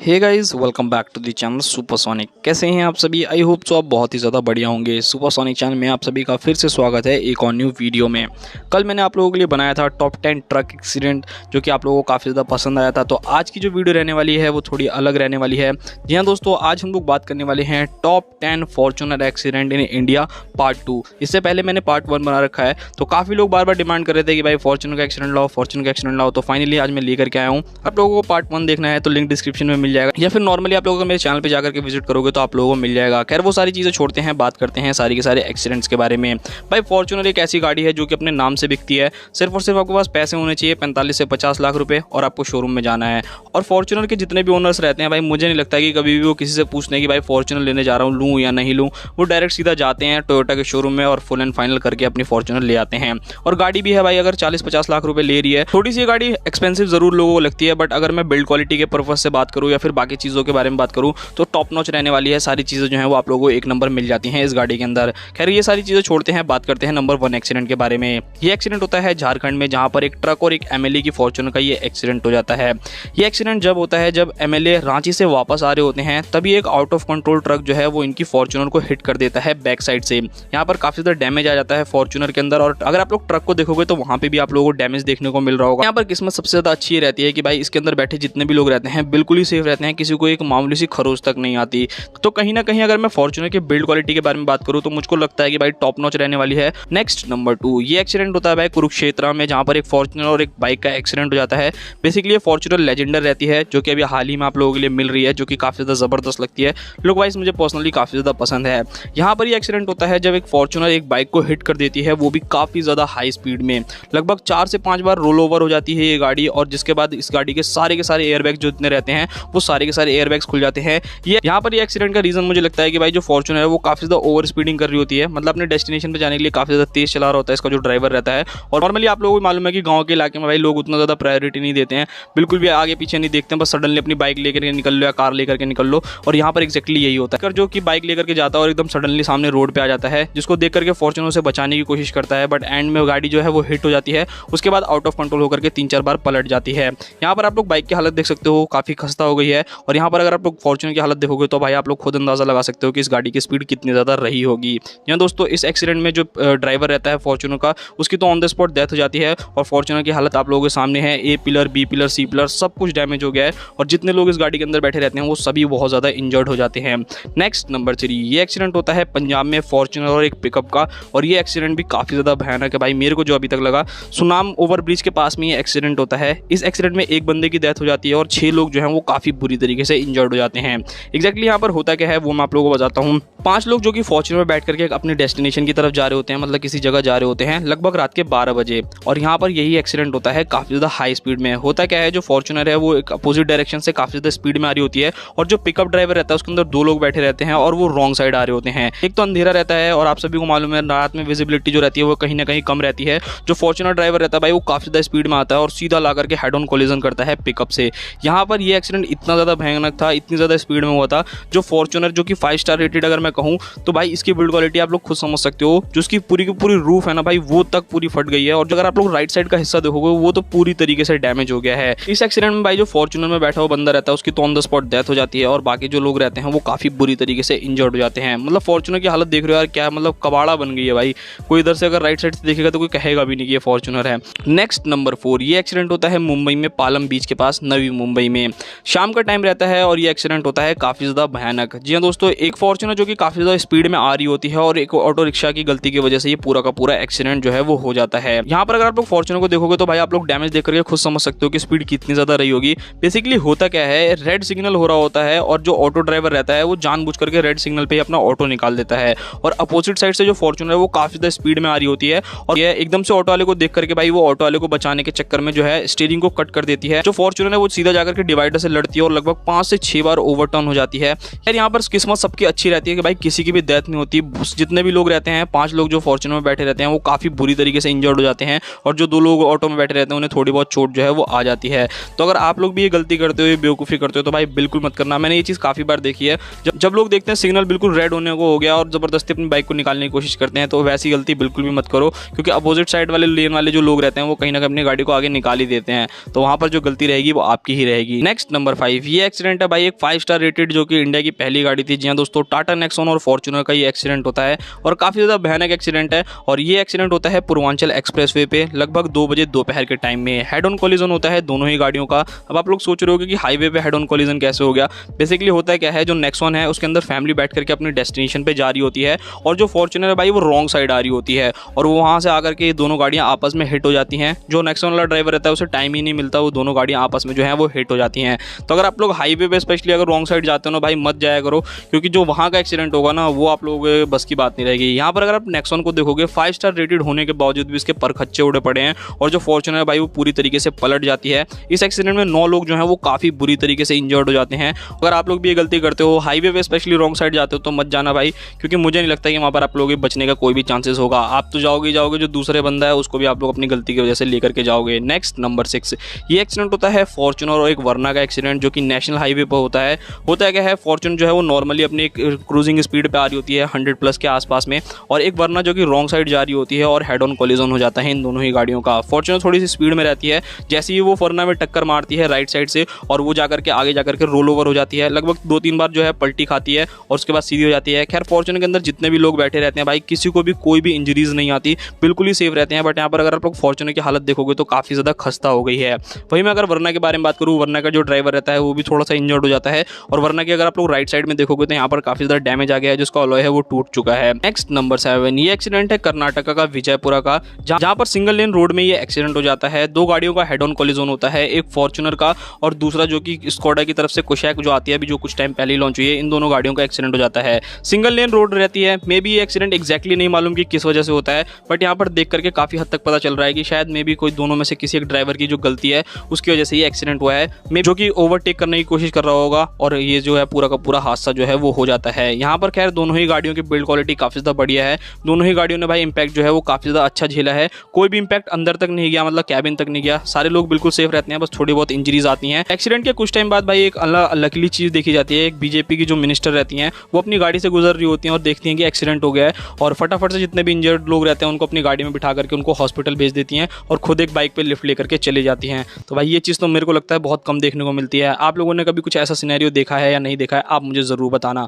Hey guys, welcome back to the channel Supersonic. कैसे हैं आप सभी? आई होप सो आप बहुत ही ज़्यादा बढ़िया होंगे। सुपरसोनिक चैनल में आप सभी का फिर से स्वागत है एक और न्यू वीडियो में। कल मैंने आप लोगों के लिए बनाया था टॉप 10 ट्रक एक्सीडेंट, जो कि आप लोगों को काफ़ी ज़्यादा पसंद आया था। तो आज की जो वीडियो रहने वाली है वो थोड़ी अलग रहने वाली है। जी हाँ दोस्तों, आज हम लोग बात करने वाले हैं top 10 Fortuner accident in India part 2। इससे पहले मैंने पार्ट 1 बना रखा है, तो काफ़ी लोग बार बार डिमांड कर रहे थे कि भाई फॉर्च्यूनर का एक्सीडेंट लाओ, फॉर्च्यूनर का एक्सीडेंट लाओ। तो फाइनली आज मैं लेकर के आया हूँ। आप लोगों को पार्ट 1 देखना है तो लिंक डिस्क्रिप्शन में मिल जाएगा, या फिर नॉर्मली आप लोगों को मेरे चैनल पे जाकर के विजिट करोगे तो आप लोगों को मिल जाएगा। खैर वो सारी चीज़ें छोड़ते हैं, बात करते हैं सारी के सारे एक्सीडेंट्स के बारे में। भाई फॉर्च्यूनर एक ऐसी गाड़ी है जो कि अपने नाम से बिकती है। सिर्फ और सिर्फ आपके पास पैसे होने चाहिए 45 से 50 लाख रुपए, और आपको शोरूम में जाना है। और फॉर्च्यूनर के जितने भी ओनर्स रहते हैं भाई, मुझे नहीं लगता कि कभी भी वो किसी से पूछते हैं कि भाई फॉर्च्यूनर लेने जा रहा हूँ, लूँ या नहीं लूँ। वो डायरेक्ट सीधा जाते हैं टोयोटा के शोरूम में और फुल एंड फाइनल करके अपनी फॉर्च्यूनर ले आते हैं। और गाड़ी भी है भाई, अगर 40-50 लाख रुपए ले रही है, थोड़ी सी गाड़ी एक्सपेंसिव जरूर लोगों को लगती है, बट अगर मैं बिल्ड क्वालिटी के पर्पज से बात करूँ या फिर बाकी चीज़ों के बारे में बात करूँ तो टॉप नॉच रहने वाली है। सारी चीज़ें जो है वो आप लोगों को एक नंबर मिल जाती हैं इस गाड़ी के अंदर। खैर ये सारी चीज़ें छोड़ते हैं, बात करते हैं नंबर 1 एक्सीडेंट के बारे में। ये एक्सीडेंट होता है झारखंड में, जहां पर एक ट्रक और एक एमएलए की फॉर्च्यूनर का ये एक्सीडेंट हो जाता है। ये एक्सीडेंट जब होता है जब एमएलए रांची से वापस आ रहे होते हैं, तभी एक आउट ऑफ कंट्रोल ट्रक जो है वो इनकी फॉर्च्यूनर को हिट कर देता है बैक साइड से। यहाँ पर काफी ज़्यादा डैमेज आ जाता है फॉर्च्यूनर के अंदर, और अगर आप लोग ट्रक को देखोगे तो वहाँ पे भी आप लोगों को डैमेज देखने को मिल रहा होगा। यहाँ पर किस्मत सबसे ज़्यादा अच्छी रहती है कि भाई इसके अंदर बैठे जितने भी लोग रहते हैं बिल्कुल ही सेफ रहते हैं, किसी को एक मामूली सी खरोच तक नहीं आती। तो कहीं ना कहीं अगर मैं फॉर्च्यूनर के बिल्ड क्वालिटी के बारे में बात करूं तो मुझको लगता है कि भाई टॉप नॉच रहने वाली है। नेक्स्ट नंबर 2, ये एक्सीडेंट होता है भाई कुरुक्षेत्र में, जहां पर एक फॉर्च्यूनर और एक बाइक का एक्सीडेंट हो जाता है। बेसिकली ये फॉर्च्यूनर लेजेंडर रहती है, जो कि अभी हाल ही में आप लोगों के लिए मिल रही है, जो कि काफी ज्यादा जबरदस्त लगती है। लुक वाइज मुझे पर्सनली काफी ज्यादा पसंद है। यहाँ पर ये एक्सीडेंट होता है जब एक फॉर्च्यूनर एक बाइक को हिट कर देती है, वो भी काफी ज्यादा हाई स्पीड में। लगभग 4 से 5 बार रोल ओवर हो जाती है ये गाड़ी, और जिसके बाद इस गाड़ी के सारे एयरबैग जो इतने रहते हैं वो सारे के सारे एयरबैग्स खुल जाते हैं। ये यहाँ पर ये एक्सीडेंट का रीजन मुझे लगता है कि भाई जो फॉर्च्यूनर है वो काफी ज्यादा ओवर स्पीडिंग कर रही होती है, मतलब अपने डेस्टिनेशन पे जाने के लिए काफी ज्यादा तेज चला रहा होता है इसका जो ड्राइवर रहता है। और नॉर्मली आप लोगों को मालूम है कि गांव के इलाके में भाई लोग उतना ज्यादा प्रायोरिटी नहीं देते हैं, बिल्कुल भी आगे पीछे नहीं देखते हैं, बस सडनली अपनी बाइक लेकर के निकल लो या कार लेकर के निकल लो। और यहाँ पर एक्जैक्टली यही होता है, जो कि बाइक लेकर के जाता है और एकदम सडनली सामने रोड पे आ जाता है, जिसको देख करके फॉर्च्यूनर से बचाने की कोशिश करता है, बट एंड में गाड़ी जो है वो हिट हो जाती है। उसके बाद आउट ऑफ कंट्रोल होकर के 3-4 बार पलट जाती है। यहाँ पर आप लोग बाइक की हालत देख सकते हो, काफी खस्ता हो गई है। और यहाँ पर अगर आप लोग फॉर्च्यूनर की हालत देखोगे तो भाई आप लोग खुद अंदाजा लगा सकते हो कि इस गाड़ी की स्पीड कितनी ज़्यादा रही होगी। यहाँ दोस्तों इस एक्सीडेंट में जो ड्राइवर रहता है फॉर्च्यूनर का, उसकी तो ऑन द स्पॉट डेथ हो जाती है। और फॉर्च्यूनर की हालत आप लोगों के सामने है, A pillar, B pillar, C pillar सब कुछ डैमेज हो गया है, और जितने लोग इस गाड़ी के अंदर बैठे रहते हैं वो सभी बहुत ज़्यादा इंजर्ड हो जाते हैं। नेक्स्ट नंबर 3, ये एक्सीडेंट होता है पंजाब में फॉर्च्यूनर और एक पिकअप का, और ये एक्सीडेंट भी काफ़ी ज़्यादा भयानक है भाई। मेरे को जो अभी तक लगा, सुनाम ओवर ब्रिज के पास में ये एक्सीडेंट होता है। इस एक्सीडेंट में एक बंदे की डेथ हो जाती है और 6 लोग जो हैं वो काफ़ी बुरी तरीके से इंजर्ड हो जाते हैं। एग्जैक्टली यहाँ पर होता क्या है वो मैं आप लोगों को बताता हूँ। 5 लोग जो कि फॉर्च्यूनर में बैठ करके अपने डेस्टिनेशन की तरफ जा रहे होते हैं, मतलब किसी जगह जा रहे होते हैं, लगभग रात के 12 बजे। और यहाँ पर यही एक्सीडेंट होता है काफ़ी ज़्यादा हाई स्पीड में। होता क्या है, जो फॉर्च्यूनर है वो एक अपोजिट डायरेक्शन से काफ़ी ज़्यादा स्पीड में आ रही होती है, और जो पिकअप ड्राइवर रहता है उसके अंदर 2 लोग बैठे रहते हैं और वो रॉन्ग साइड आ रहे होते हैं। एक तो अंधेरा रहता है, और आप सभी को मालूम है रात में विजिबिलिटी जो रहती है वो कहीं ना कहीं कम रहती है। जो फॉर्च्यूनर ड्राइवर रहता है भाई वो काफ़ी ज़्यादा स्पीड में आता है और सीधा ला करके हेड ऑन कोलिजन करता है पिकअप से। यहाँ पर ये एक्सीडेंट इतना ज़्यादा भयानक था, इतनी ज़्यादा स्पीड में हुआ था। जो फॉर्च्यूनर जो कि 5 स्टार रेटेड अगर मैं कहूँ तो भाई इसकी बिल्ड क्वालिटी आप लोग खुद समझ सकते हो। जो उसकी पूरी की पूरी रूफ है ना भाई, वो तक पूरी फट गई है, और अगर आप लोग राइट साइड का हिस्सा देखोगे वो तो पूरी तरीके से डैमेज हो गया है। इस एक्सीडेंट में भाई जो फॉर्च्यूनर में बैठा हुआ बंदा रहता है उसकी तो ऑन द स्पॉट डेथ हो जाती है, और बाकी जो लोग रहते हैं वो काफी बुरी तरीके से इंजर्ड हो जाते हैं। मतलब फॉर्च्यूनर की हालत देख रहे हो यार, क्या मतलब कबाड़ा बन गई है भाई। कोई इधर से अगर राइट साइड से देखेगा तो कोई कहेगा भी नहीं कि ये फॉर्च्यूनर है। नेक्स्ट नंबर 4, ये एक्सीडेंट होता है मुंबई में पालम बीच के पास, नवी मुंबई में। शाम का टाइम रहता है और ये एक्सीडेंट होता है काफी ज्यादा भयानक। जी हाँ दोस्तों, एक फॉर्च्यूनर जो कि काफी ज्यादा स्पीड में आ रही होती है, और एक ऑटो रिक्शा की गलती की वजह से ये पूरा का पूरा एक्सीडेंट जो है वो हो जाता है। यहाँ पर अगर आप लोग फॉर्च्यूनर को देखोगे तो भाई आप लोग डैमेज देख करके खुद समझ सकते हो कि स्पीड कितनी ज्यादा रही होगी। बेसिकली होता क्या है, रेड सिग्नल हो रहा होता है, और जो ऑटो ड्राइवर रहता है वो जानबूझ करके रेड सिग्नल पे अपना ऑटो निकाल देता है, और अपोजिट साइड से जो फॉर्च्यूनर है वो काफी ज्यादा स्पीड में आ रही होती है, और ये एकदम से ऑटो वाले को देख करके भाई वो ऑटो वाले को बचाने के चक्कर में जो है स्टीयरिंग को कट कर देती है। जो फॉर्च्यूनर है वो सीधा जाकर के डिवाइडर से लड़ती है और लगभग 5 से 6 बार ओवरटर्न हो जाती है। यार यहाँ पर किस्मत सबकी अच्छी रहती है कि भाई किसी की भी डेथ नहीं होती। जितने भी लोग रहते हैं, 5 लोग जो फॉर्च्यूनर में बैठे रहते हैं वो काफी बुरी तरीके से इंजर्ड हो जाते हैं, और जो 2 लोग ऑटो में बैठे रहते हैं उन्हें थोड़ी बहुत चोट जो है वो आ जाती है। तो अगर आप लोग भी ये गलती करते हो, बेवकूफ़ी करते हो, तो भाई बिल्कुल मत करना। मैंने ये चीज़ काफ़ी बार देखी है, जब लोग देखते हैं सिग्नल बिल्कुल रेड होने को हो गया और ज़बरदस्ती अपनी बाइक को निकालने की कोशिश करते हैं, तो वैसी गलती बिल्कुल भी मत करो, क्योंकि अपोजिट साइड वाले लेन वाले जो लोग रहते हैं वो कहीं ना कहीं अपनी गाड़ी को आगे निकाल ही देते हैं। तो वहाँ पर जो गलती रहेगी वो आपकी ही रहेगी। नेक्स्ट नंबर 5 ये एक्सीडेंट है भाई एक 5 स्टार रेटेड जो कि इंडिया की पहली गाड़ी थी। जी हाँ दोस्तों, टाटा नेक्सॉन और फॉर्च्यूनर का ये एक्सीडेंट होता है और काफ़ी ज़्यादा भयानक एक्सीडेंट है। और ये एक्सीडेंट होता है पूर्वांचल एक्सप्रेसवे पे लगभग 2 बजे दोपहर के टाइम में। हेड ऑन कोलिजन होता है दोनों ही गाड़ियों का। अब आप लोग सोच रहे होगे कि हाईवे पे हेड ऑन कोलिजन कैसे हो गया। बेसिकली होता है क्या है, जो नेक्सॉन है उसके अंदर फैमिली बैठ करके अपनी डेस्टिनेशन पे जा रही होती है और जो फॉर्च्यूनर है भाई वो रॉन्ग साइड आ रही होती है और वो वहाँ से आकर के ये दोनों गाड़ियाँ आपस में हिट हो जाती हैं। जो नेक्सॉन वाला ड्राइवर रहता है उसे टाइम ही नहीं मिलता, वो दोनों गाड़ियाँ आपस में जो है वो हिट हो जाती हैं। तो अगर आप लोग हाईवे पे स्पेशली अगर रॉन्ग साइड जाते हो ना भाई, मत जाया करो, क्योंकि जो वहाँ का एक्सीडेंट होगा ना वो आप लोगों के बस की बात नहीं रहेगी। यहाँ पर अगर आप नेक्सॉन को देखोगे 5 स्टार रेटेड होने के बावजूद भी इसके पर खच्चे उड़े पड़े हैं और जो फॉर्च्यूनर है भाई वो पूरी तरीके से पलट जाती है। इस एक्सीडेंट में 9 लोग जो हैं वो काफ़ी बुरी तरीके से इंजर्ड हो जाते हैं। अगर आप लोग भी ये गलती करते हो, हाईवे पे स्पेशली रॉन्ग साइड जाते हो, तो मत जाना भाई, क्योंकि मुझे नहीं लगता कि वहाँ पर आप लोगों के बचने का कोई भी चांसेस होगा। आप तो जाओगे, जो दूसरे बंदा है उसको भी आप लोग अपनी गलती की वजह से लेकर के जाओगे। नेक्स्ट नंबर 6 ये एक्सीडेंट होता है फॉर्च्यूनर और एक वर्ना का एक्सीडेंट जो कि नेशनल हाईवे पर होता है। होता क्या है, फॉर्च्यूनर जो है वो नॉर्मली अपनी क्रूजिंग स्पीड पे आ रही होती है 100+ के आसपास में, और एक वर्ना जो कि रॉन्ग साइड जा रही होती है और हेड ऑन कोलिजन हो जाता है इन दोनों ही गाड़ियों का। फॉर्च्यूनर थोड़ी सी स्पीड में रहती है, जैसे ही वो वर्ना में टक्कर मारती है राइट साइड से और वो जाकर के आगे जाकर के रोल ओवर हो जाती है। लगभग 2-3 बार जो है पलटी खाती है और उसके बाद सीधी हो जाती है। खैर फॉर्च्यूनर के अंदर जितने भी लोग बैठे रहते हैं भाई, किसी को भी कोई भी इंजरीज नहीं आती, बिल्कुल ही सेफ रहते हैं। बट यहाँ पर अगर आप लोग फॉर्च्यूनर की हालत देखोगे तो काफ़ी ज़्यादा खस्ता हो गई है। वहीं मैं अगर वर्ना के बारे में बात करूँ, वर्ना का जो ड्राइवर रहता है वो भी थोड़ा सा इंजर्ड हो जाता है और वर्ना की अगर आप लोग राइट साइड में देखोगे तो यहाँ पर काफ़ी ज़्यादा डैमेज आ गया है, जिसका अलॉय है वो टूट चुका है। नेक्स्ट नंबर 7 ये एक्सीडेंट है कर्नाटका का विजयपुरा का, जहाँ पर सिंगल लेन रोड में ये एक्सीडेंट हो जाता है। 2 गाड़ियों का हेड ऑन कोलिजन होता है, एक फॉर्च्यूनर का और दूसरा जो कि स्कोडा की तरफ से कुशैक जो आती है अभी जो कुछ टाइम पहले लॉन्च हुई है। इन दोनों गाड़ियों का एक्सीडेंट हो जाता है। सिंगल लेन रोड रहती है, मे बी ये एक्सीडेंट एक्जैक्टली नहीं मालूम कि किस वजह से होता है, बट यहाँ पर देख करके काफ़ी हद तक पता चल रहा है कि शायद मे बी कोई दोनों में से किसी एक ड्राइवर की जो गलती है उसकी वजह से ये एक्सीडेंट हुआ है, जो कि ओवरटेक करने की कोशिश कर रहा होगा और ये जो है पूरा का पूरा हादसा जो है वो हो जाता है। यहाँ पर खैर दोनों ही गाड़ियों की बिल्ड क्वालिटी काफ़ी ज़्यादा बढ़िया है। दोनों ही गाड़ियों ने भाई इंपैक्ट जो है वो काफ़ी ज़्यादा अच्छा झेला है। कोई भी इंपैक्ट अंदर तक नहीं गया, मतलब कैबिन तक नहीं गया। सारे लोग बिल्कुल सेफ रहते हैं, बस थोड़ी बहुत इंजरीज आती हैं। एक्सीडेंट के कुछ टाइम बाद भाई एक लकीली चीज़ देखी जाती है। एक बीजेपी की जो मिनिस्टर रहती हैं वो अपनी गाड़ी से गुजर रही होती हैं और देखती हैं कि एक्सीडेंट हो गया है और फटाफट से जितने भी इंजर्ड लोग रहते हैं उनको अपनी गाड़ी में बिठा करके उनको हॉस्पिटल भेज देती हैं और खुद एक बाइक पे लिफ्ट लेकर के चली जाती हैं। तो भाई ये चीज़ तो मेरे को लगता है बहुत कम देखने को मिलती है। आप लोगों ने कभी कुछ ऐसा सिनेरियो देखा है या नहीं देखा है, आप मुझे ज़रूर बताना।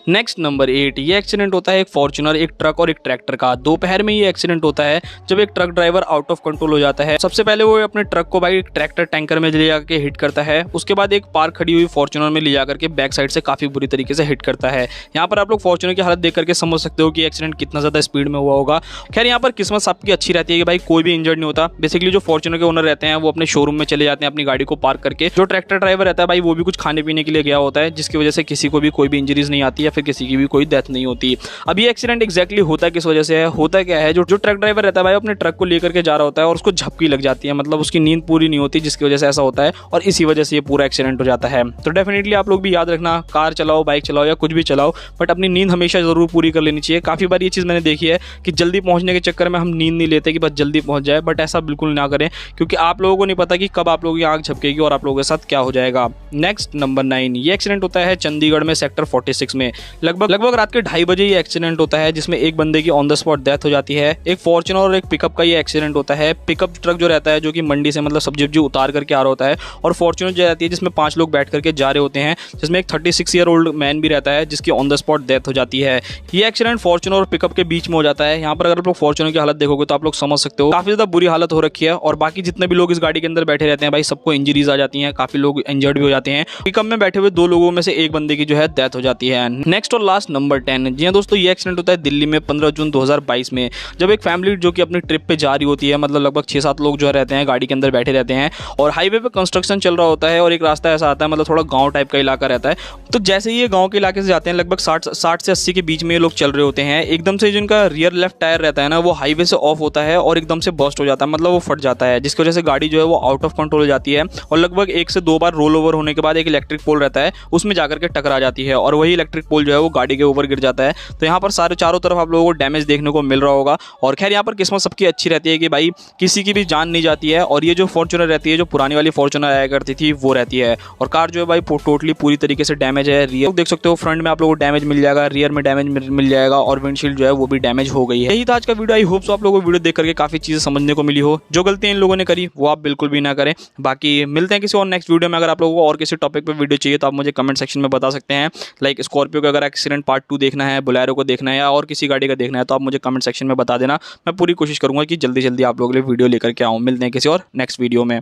नेक्स्ट नंबर 8 ये एक्सीडेंट होता है एक फॉर्च्यूनर, एक ट्रक और एक ट्रैक्टर का। दोपहर में ये एक्सीडेंट होता है जब एक truck driver out of control हो जाता है। सबसे पहले वो अपने ट्रक को भाई ट्रैक्टर टैंकर में ले जाकर हिट करता है, उसके बाद एक पार्क खड़ी हुई फॉर्च्यूनर में ले जाकर के बैक साइड से काफ़ी बुरी तरीके से हिट करता है। यहाँ पर आप लोग फॉर्च्यूनर की हालत देख करके समझ सकते हो कि एक्सीडेंट कितना ज़्यादा स्पीड में हुआ होगा। खैर यहाँ पर किस्मत सबकी अच्छी रहती है कि भाई कोई भी इंजर्ड नहीं होता। बेसिकली जो फॉर्च्यूनर के ओनर रहते हैं वो अपने शोरूम में चले जाते हैं अपनी गाड़ी को पार्क करके। जो ट्रैक्टर ड्राइवर रहता है भाई वो भी कुछ खाने पीने के लिए गया होता है, जिसकी वजह से किसी को भी कोई भी इंजरीज नहीं आती या फिर किसी की भी कोई डेथ नहीं होती। अब ये एक्सीडेंट एक्जैक्टली होता है किस वजह से है, होता क्या है, जो ट्रक ड्राइवर रहता है भाई अपने ट्रक को लेकर के जा रहा होता है और उसको झपकी लग जाती है, मतलब उसकी नींद पूरी नहीं होती, जिसकी वजह से ऐसा होता है और इसी वजह से ये पूरा एक्सीडेंट हो जाता है। तो डेफिनेटली आप लोग भी याद रखना, कार चलाओ, बाइक चलाओ या कुछ भी चलाओ, बट अपनी नींद हमेशा जरूर पूरी कर लेनी चाहिए। काफ़ी बार ये चीज़ मैंने देखी है कि जल्दी पहुंचने के चक्कर में हम नींद नहीं लेते कि बस जल्दी पहुंच जाए, बट ऐसा बिल्कुल ना करें, क्योंकि आप लोगों को नहीं पता कि कब आप लोगों की आंख झपकेगी और आप लोगों के साथ क्या हो जाएगा। नेक्स्ट नंबर 9 ये एक्सीडेंट होता है चंडीगढ़ में सेक्टर 46 में। लगभग रात के 2:30 बजे ये एक्सीडेंट होता है, जिसमें एक बंदे की ऑन द स्पॉट डेथ हो जाती है। एक फॉर्च्यूनर और एक पिकअप का ये एक्सीडेंट होता है। पिकअप ट्रक जो रहता है जो कि मंडी से मतलब सब्जी उतार करके आ रहा होता है, और फॉर्च्यूनर जो रहती है जिसमें 5 लोग बैठ करके जा रहे होते हैं, जिसमें एक 36 ईयर ओल्ड मैन भी रहता है जिसकी ऑन द स्पॉट डेथ हो जाती है। ये एक्सीडेंट फॉर्च्यूनर और पिकअप के बीच में हो जाता है। यहाँ पर अगर आप लोग फॉर्च्यूनर की हालत देखोगे तो आप लोग समझ सकते हो काफी ज्यादा बुरी हालत हो रखी है, और बाकी जितने भी लोग इस गाड़ी के अंदर बैठे रहते हैं भाई सबको इंजरीज आ जाती हैं, काफी लोग इंजर्ड भी हो जाते हैं। पिकअप में बैठे हुए 2 लोगों में से एक बंदे की जो है डेथ हो जाती है। नेक्स्ट और लास्ट नंबर 10 जी हाँ दोस्तों, ये एक्सीडेंट होता है दिल्ली में 15 जून 2022 में, जब एक फैमिली जो कि अपनी ट्रिप पे जा रही होती है, मतलब लगभग 6-7 लोग जो रहते हैं गाड़ी के अंदर बैठे रहते हैं और हाईवे पे कंस्ट्रक्शन चल रहा होता है और एक रास्ता ऐसा आता है, मतलब थोड़ा गांव टाइप का इलाका रहता है। तो जैसे ही ये गांव के इलाके से जाते हैं लगभग 60 से 80 के बीच में ये लोग चल रहे होते हैं, एकदम से जिनका रियर लेफ्ट टायर रहता है ना वो हाईवे से ऑफ होता है और एकदम से बर्स्ट हो जाता है, मतलब वो फट जाता है, जिसकी वजह से गाड़ी जो है वो आउट ऑफ कंट्रोल हो जाती है और लगभग 1 से 2 बार रोल ओवर होने के बाद एक इलेक्ट्रिक पोल रहता है उसमें जाकर के टकरा जाती है और वही इलेक्ट्रिक पोल जो है वो गाड़ी के ऊपर गिर जाता है। तो यहाँ पर चारों तरफ आप लोगों को डैमेज देखने को मिल रहा होगा। और खैर यहाँ पर किस्मत सबकी अच्छी रहती है कि भाई किसी की भी जान नहीं जाती है, और ये जो फॉर्च्यूनर रहती है, जो पुरानी वाली फॉर्च्यूनर आया करती थी वो रहती है, और कार जो है भाई टोटली पूरी तरीके से डैमेज है। रियर देख सकते हो, फ्रंट में आप लोगों को डैमेज मिल जाएगा, रियर में डैमेज मिल जाएगा और विंडशील्ड जो है वो भी डैमेज हो गई है। यही था आज का वीडियो। आई होप सो आप लोगों को वीडियो देख करके काफी चीजें समझने को मिली हो। जो गलतियां इन लोगों ने करी वो आप बिल्कुल भी ना करें। बाकी मिलते हैं किसी और नेक्स्ट वीडियो में। अगर आप लोगों को और किसी टॉपिक पे वीडियो चाहिए तो आप मुझे कमेंट सेक्शन में बता सकते हैं। लाइक स्कॉर्पियो का अगर एक्सीडेंट पार्ट 2 देखना है, बोलेरो को देखना है या और किसी गाड़ी का देखना है तो आप मुझे कमेंट सेक्शन में बता देना। मैं पूरी कोशिश करूँगा कि जल्दी जल्दी आप लोगों के लिए वीडियो लेकर के आऊँ। मिलते हैं किसी और नेक्स्ट वीडियो में।